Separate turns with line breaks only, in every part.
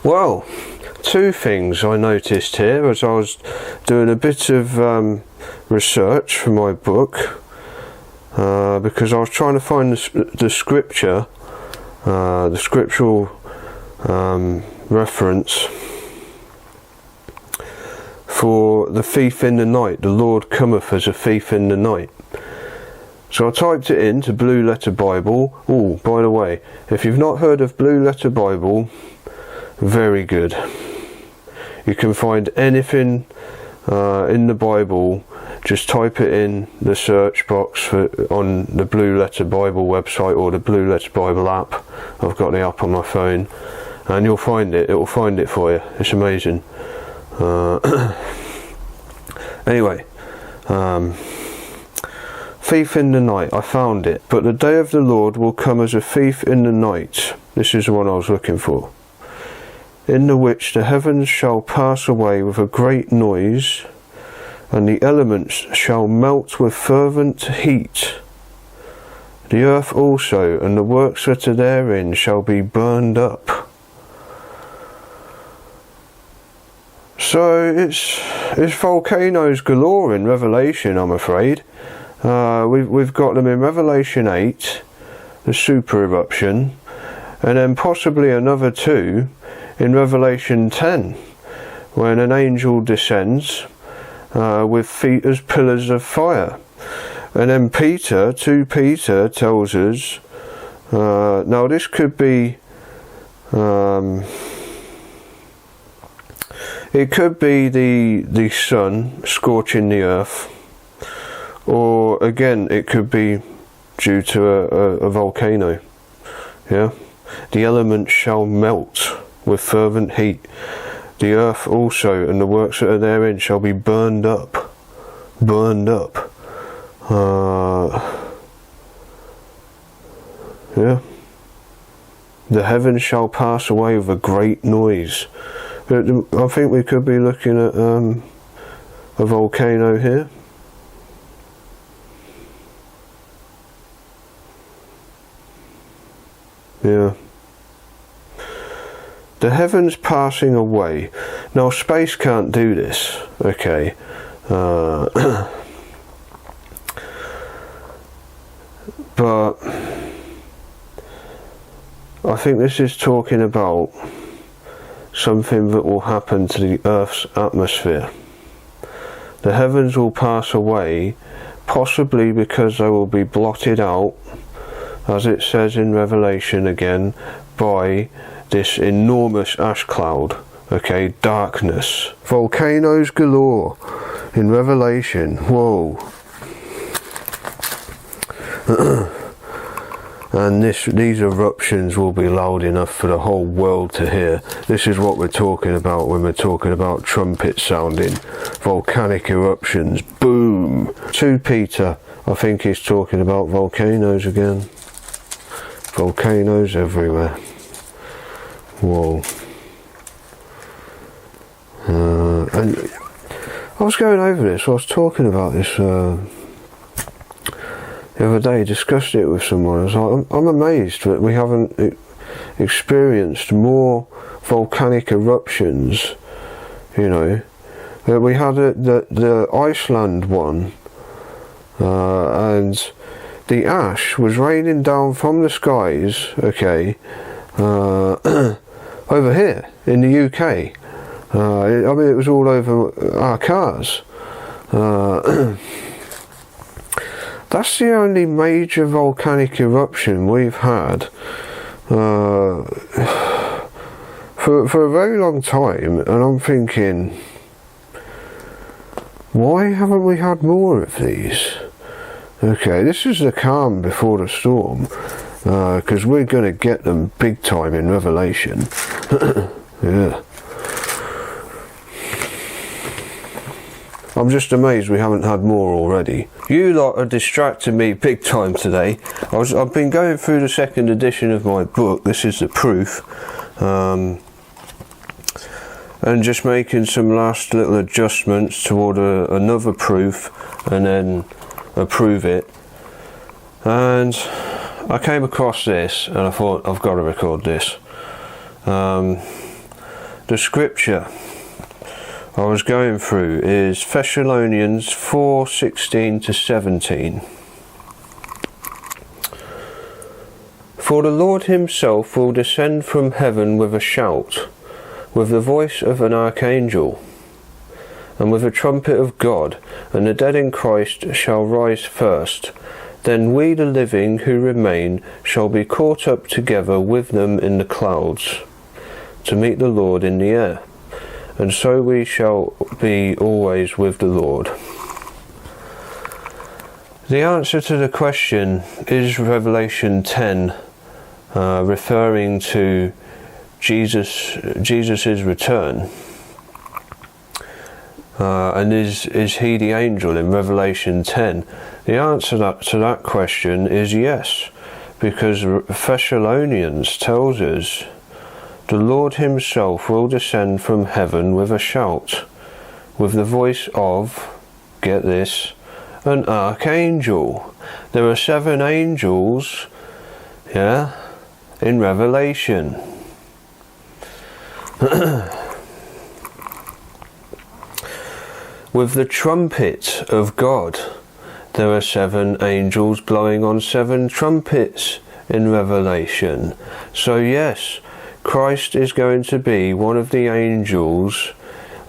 Well, two things I noticed here as I was doing a bit of research for my book, because I was trying to find the scripture, the scriptural reference for the thief in the night. The Lord cometh as a thief in the night. So I typed it into Blue Letter Bible. Oh, by the way, if you've not heard of Blue Letter Bible, very good. You can find anything in the Bible. Just type it in the search box on the Blue Letter Bible website or the Blue Letter Bible app. I've got the app on my phone, and you'll find it. It will find it for you. It's amazing. Anyway, thief in the night. I found it. But the day of the Lord will come as a thief in the night. This is the one I was looking for. In the which the heavens shall pass away with a great noise, and the elements shall melt with fervent heat. The earth also and the works that are therein shall be burned up. So it's volcanoes galore in Revelation, I'm afraid. We've got them in Revelation 8, the super eruption, and then possibly another two in Revelation 10, when an angel descends with feet as pillars of fire. And then Peter, 2 Peter tells us, now this could be, it could be the sun scorching the earth, or again it could be due to a volcano. Yeah, the elements shall melt with fervent heat. The earth also and the works that are therein shall be burned up. Burned up. Yeah. The heavens shall pass away with a great noise. I think we could be looking at a volcano here. Yeah. The heavens passing away. Now space can't do this, okay. But I think this is talking about something that will happen to the Earth's atmosphere. The heavens will pass away, possibly because they will be blotted out, as it says in Revelation again, by this enormous ash cloud. Okay, darkness. Volcanoes galore in Revelation. Whoa. And these eruptions will be loud enough for the whole world to hear. This is what we're talking about when we're talking about trumpets sounding. Volcanic eruptions. Boom. 2 Peter, I think he's talking about volcanoes again. Volcanoes everywhere. Whoa. And I was going over this, I was talking about this the other day, discussed it with someone. I was like, I'm amazed that we haven't experienced more volcanic eruptions, you know. We had the Iceland one, and the ash was raining down from the skies, okay, over here in the UK. I mean, it was all over our cars. That's the only major volcanic eruption we've had for a very long time, and I'm thinking, why haven't we had more of these? Okay, this is the calm before the storm, because we're going to get them big time in Revelation. Yeah. I'm just amazed we haven't had more already. You lot are distracting me big time today. I've been going through the second edition of my book. This is the proof. And just making some last little adjustments toward another proof, and then approve it. And I came across this and I thought, I've got to record this. The scripture I was going through is Thessalonians 4:16-17. For the Lord himself will descend from heaven with a shout, with the voice of an archangel, and with a trumpet of God, and the dead in Christ shall rise first. Then we the living who remain shall be caught up together with them in the clouds, to meet the Lord in the air, and so we shall be always with the Lord. The answer to the question is Revelation 10, referring to Jesus's return. And is he the angel in Revelation 10? The answer to that question is yes, because Thessalonians tells us the Lord himself will descend from heaven with a shout, with the voice of, get this, an archangel. There are 7 angels, in Revelation. With the trumpet of God. There are 7 angels blowing on 7 trumpets in Revelation. So yes, Christ is going to be one of the angels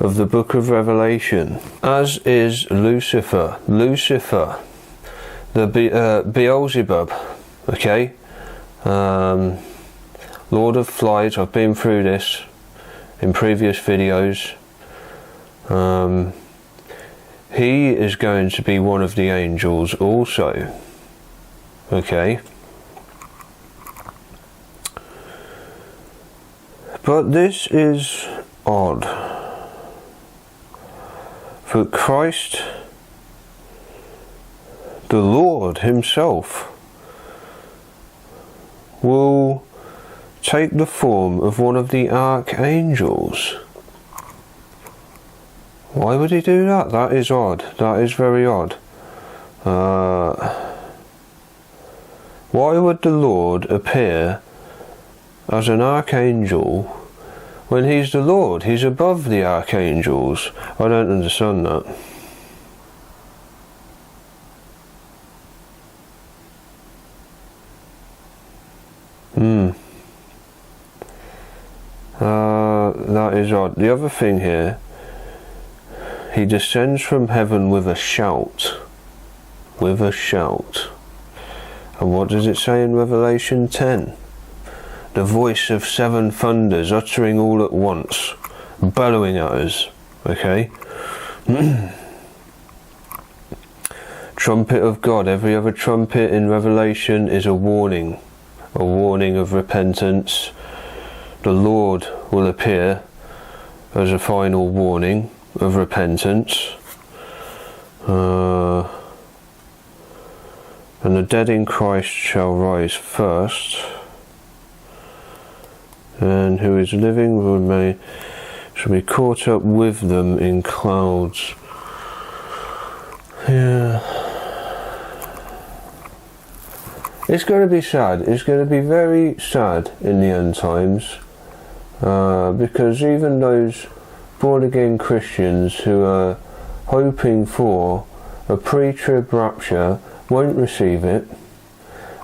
of the book of Revelation, as is Lucifer. Lucifer, the Beelzebub, okay? Lord of Flies. I've been through this in previous videos. He is going to be one of the angels also, okay? But this is odd, for Christ, the Lord himself, will take the form of one of the archangels. Why would he do that? That is odd. That is very odd. Why would the Lord appear as an archangel when he's the Lord? He's above the archangels. I don't understand that. That is odd. The other thing here, he descends from heaven with a shout. With a shout. And what does it say in Revelation 10? The voice of 7 thunders uttering all at once, bellowing at us. Okay? Trumpet of God. Every other trumpet in Revelation is a warning of repentance. The Lord will appear as a final warning of repentance. And the dead in Christ shall rise first, and who is living shall be caught up with them in clouds. Yeah. It's going to be sad. It's going to be very sad in the end times, because even those born-again Christians who are hoping for a pre-trib rapture won't receive it.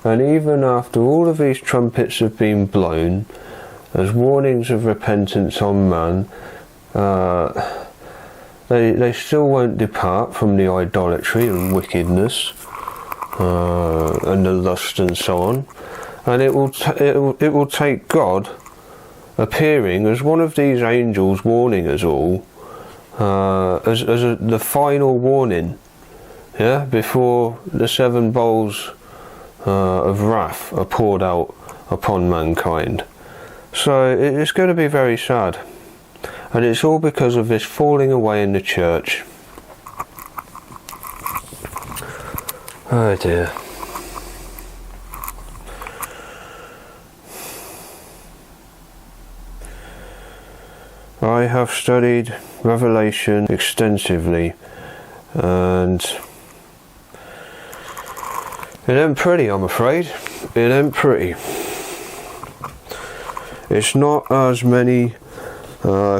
And even after all of these trumpets have been blown as warnings of repentance on man, they still won't depart from the idolatry and wickedness and the lust and so on. And it will take God appearing as one of these angels warning us all, as the final warning, before the 7 bowls of wrath are poured out upon mankind. So it's going to be very sad, and it's all because of this falling away in the church. Oh dear. I have studied Revelation extensively, and It ain't pretty, I'm afraid. It ain't pretty. It's not as many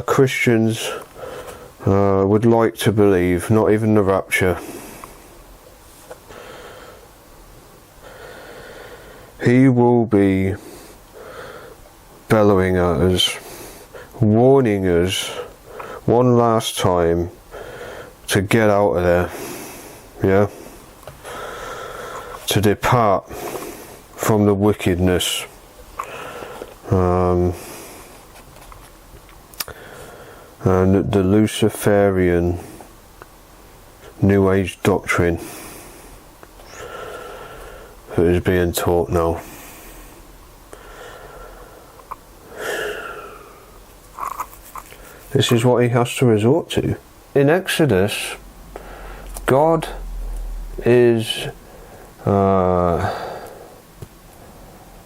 Christians would like to believe, not even the rapture. He will be bellowing at us, warning us one last time to get out of there, yeah, to depart from the wickedness, and the Luciferian New Age doctrine that is being taught now. This is what he has to resort to. In Exodus, God is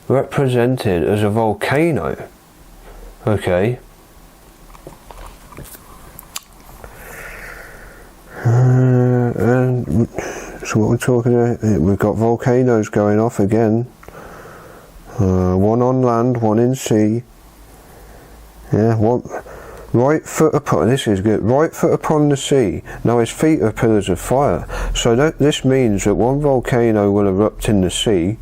represented as a volcano. Okay. And so what we're talking about, we've got volcanoes going off again. One on land, one in sea. Yeah, one right foot upon, this is good, right foot upon the sea. Now his feet are pillars of fire. So this means that one volcano will erupt in the sea,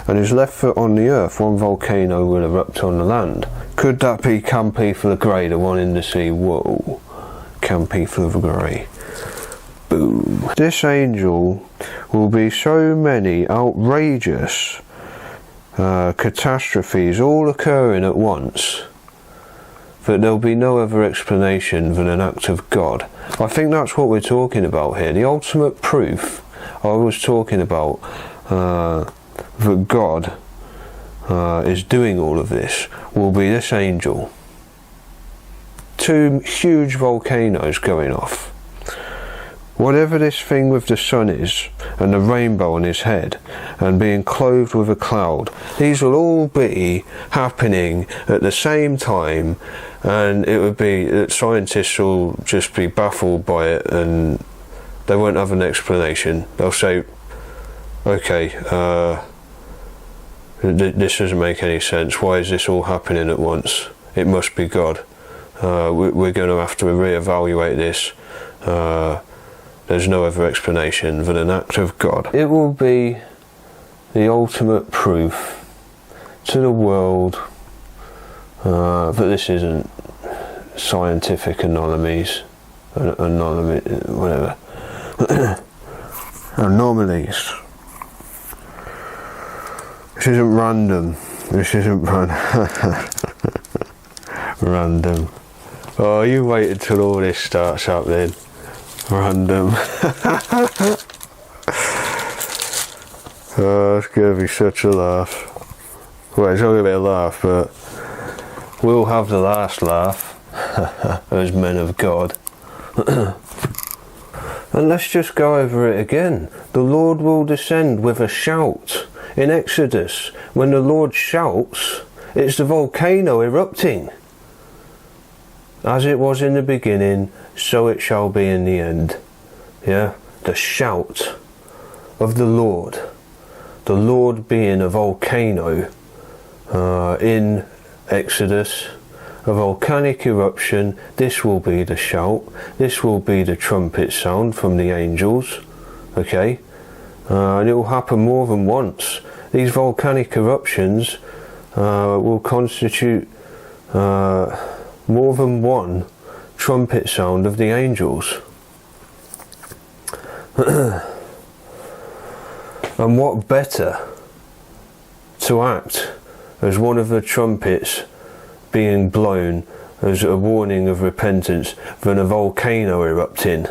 and his left foot on the earth, one volcano will erupt on the land. Could that be Camp People of Grey, the one in the sea? Whoa. Camp People of Grey. Boom. This angel will be so many outrageous catastrophes all occurring at once that there'll be no other explanation than an act of God. I think that's what we're talking about here. The ultimate proof I was talking about that God is doing all of this will be this angel. Two huge volcanoes going off. Whatever this thing with the sun is, and the rainbow on his head, and being clothed with a cloud, these will all be happening at the same time, and it would be that scientists will just be baffled by it, and they won't have an explanation. They'll say, okay, this doesn't make any sense. Why is this all happening at once? It must be God. We're going to have to reevaluate this. There's no other explanation than an act of God. It will be the ultimate proof to the world that this isn't scientific anomalies, whatever. Anomalies. This isn't random. This isn't random. Oh, you wait until all this starts happening. Random. Oh, it's going to be such a laugh. Well, it's not going to be a laugh, but we'll have the last laugh as men of God. And let's just go over it again. The Lord will descend with a shout. In Exodus, when the Lord shouts, it's the volcano erupting. As it was in the beginning, so it shall be in the end. Yeah, the shout of the Lord being a volcano in Exodus, a volcanic eruption. This will be the shout, this will be the trumpet sound from the angels, okay, and it will happen more than once. These volcanic eruptions will constitute more than one trumpet sound of the angels. And what better to act as one of the trumpets being blown as a warning of repentance than a volcano erupting?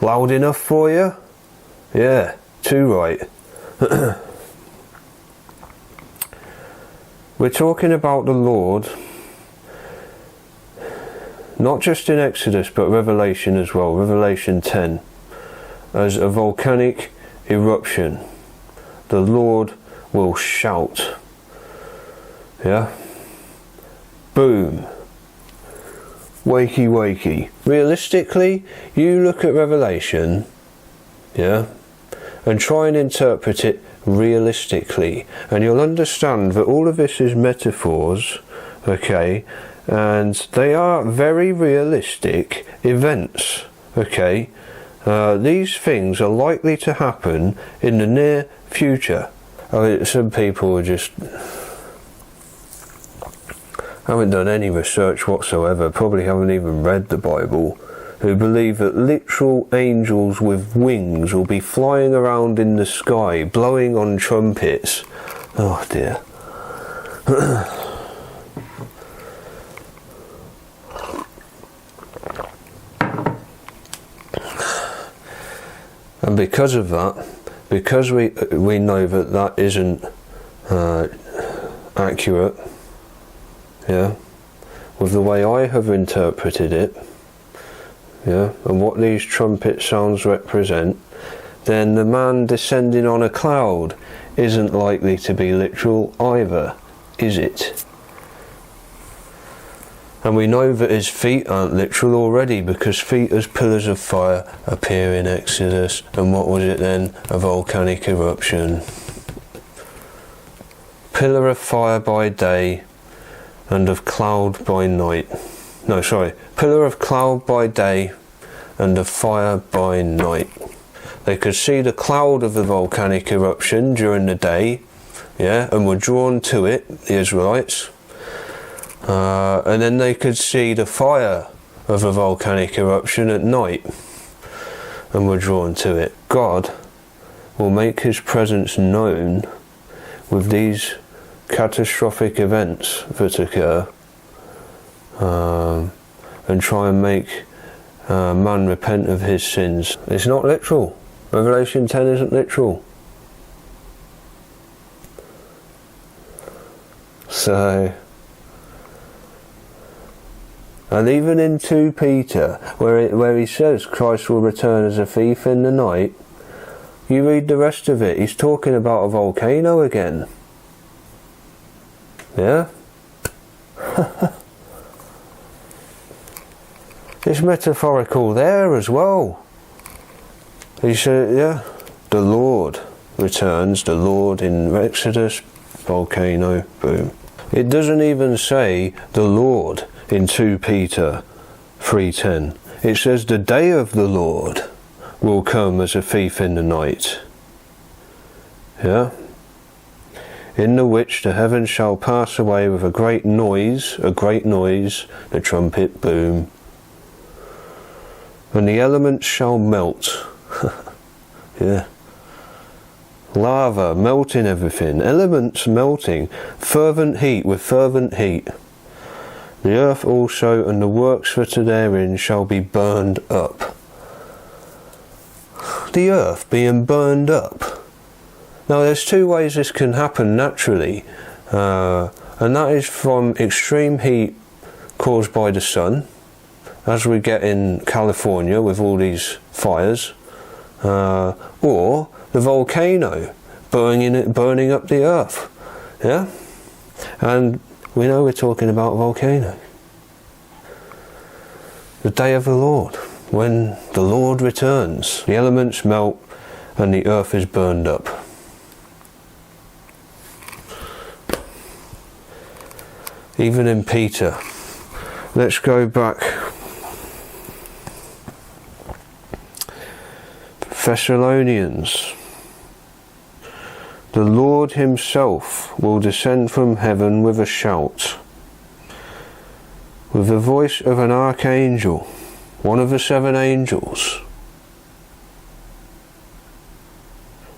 Loud enough for you? Yeah, too right. We're talking about the Lord, not just in Exodus but Revelation as well, Revelation 10, as a volcanic eruption. The Lord will shout. Yeah? Boom. Wakey wakey. Realistically, you look at Revelation, yeah, and try and interpret it realistically, and you'll understand that all of this is metaphors, okay, and they are very realistic events, okay. These things are likely to happen in the near future. Some people just haven't done any research whatsoever, probably haven't even read the Bible, who believe that literal angels with wings will be flying around in the sky, blowing on trumpets. Oh dear. And because of that, because we know that that isn't accurate, yeah, with the way I have interpreted it, yeah, and what these trumpet sounds represent, then the man descending on a cloud isn't likely to be literal either, is it? And we know that his feet aren't literal already, because feet as pillars of fire appear in Exodus. And what was it then? A volcanic eruption. Pillar of fire by day and of cloud by night. No, sorry. Pillar of cloud by day and of fire by night. They could see the cloud of the volcanic eruption during the day, yeah, and were drawn to it, the Israelites. And then they could see the fire of a volcanic eruption at night and were drawn to it. God will make his presence known with these catastrophic events that occur, and try and make man repent of his sins. It's not literal. Revelation 10 isn't literal. So, and even in 2 Peter, where he says Christ will return as a thief in the night, you read the rest of it, he's talking about a volcano again. Yeah? It's metaphorical there as well. He said, yeah, the Lord returns, the Lord in Exodus, volcano, boom. It doesn't even say the Lord in 2 Peter 3:10. It says the day of the Lord will come as a thief in the night. Yeah? In the which the heavens shall pass away with a great noise, the trumpet, boom. And the elements shall melt. Yeah. Lava melting everything, elements melting, fervent heat with fervent heat. The earth also and the works that are therein shall be burned up. The earth being burned up. Now there's 2 ways this can happen naturally, and that is from extreme heat caused by the sun, as we get in California with all these fires, or the volcano burning up the earth. Yeah? And we know we're talking about a volcano. The day of the Lord, when the Lord returns, the elements melt and the earth is burned up. Even in Peter, let's go back. Thessalonians. The Lord himself will descend from heaven with a shout, with the voice of an archangel, one of the 7 angels,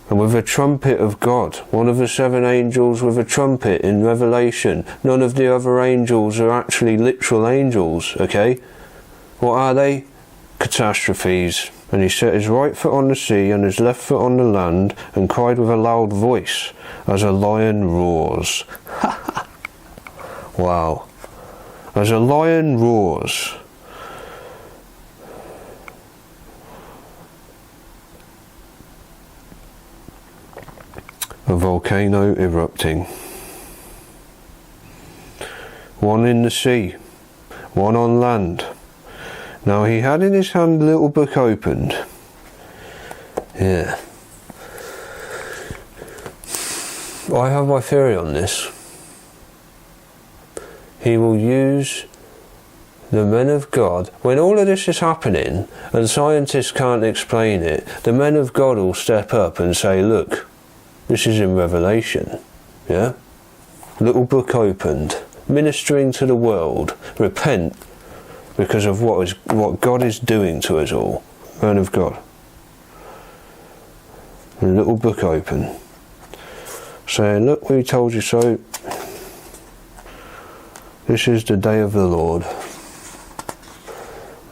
and with a trumpet of God, one of the 7 angels with a trumpet in Revelation. None of the other angels are actually literal angels, okay? What are they? Catastrophes. And he set his right foot on the sea and his left foot on the land, and cried with a loud voice, as a lion roars. Wow. As a lion roars. A volcano erupting. One in the sea, one on land. Now he had in his hand a little book opened. Yeah. I have my theory on this. He will use the men of God. When all of this is happening and scientists can't explain it, the men of God will step up and say, look, this is in Revelation. Yeah? Little book opened, ministering to the world. Repent because of what God is doing to us all. Men of God. A little book open, saying, look, we told you so. This is the day of the Lord.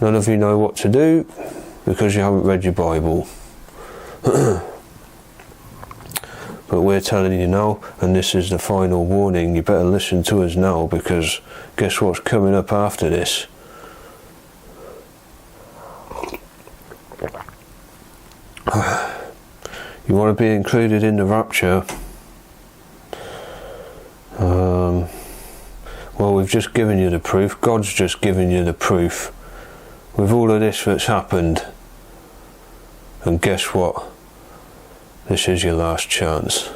None of you know what to do because you haven't read your Bible. But we're telling you now, and this is the final warning, you better listen to us now, because guess what's coming up after this? You want to be included in the rapture? Well, we've just given you the proof. God's just given you the proof with all of this that's happened. And guess what? This is your last chance.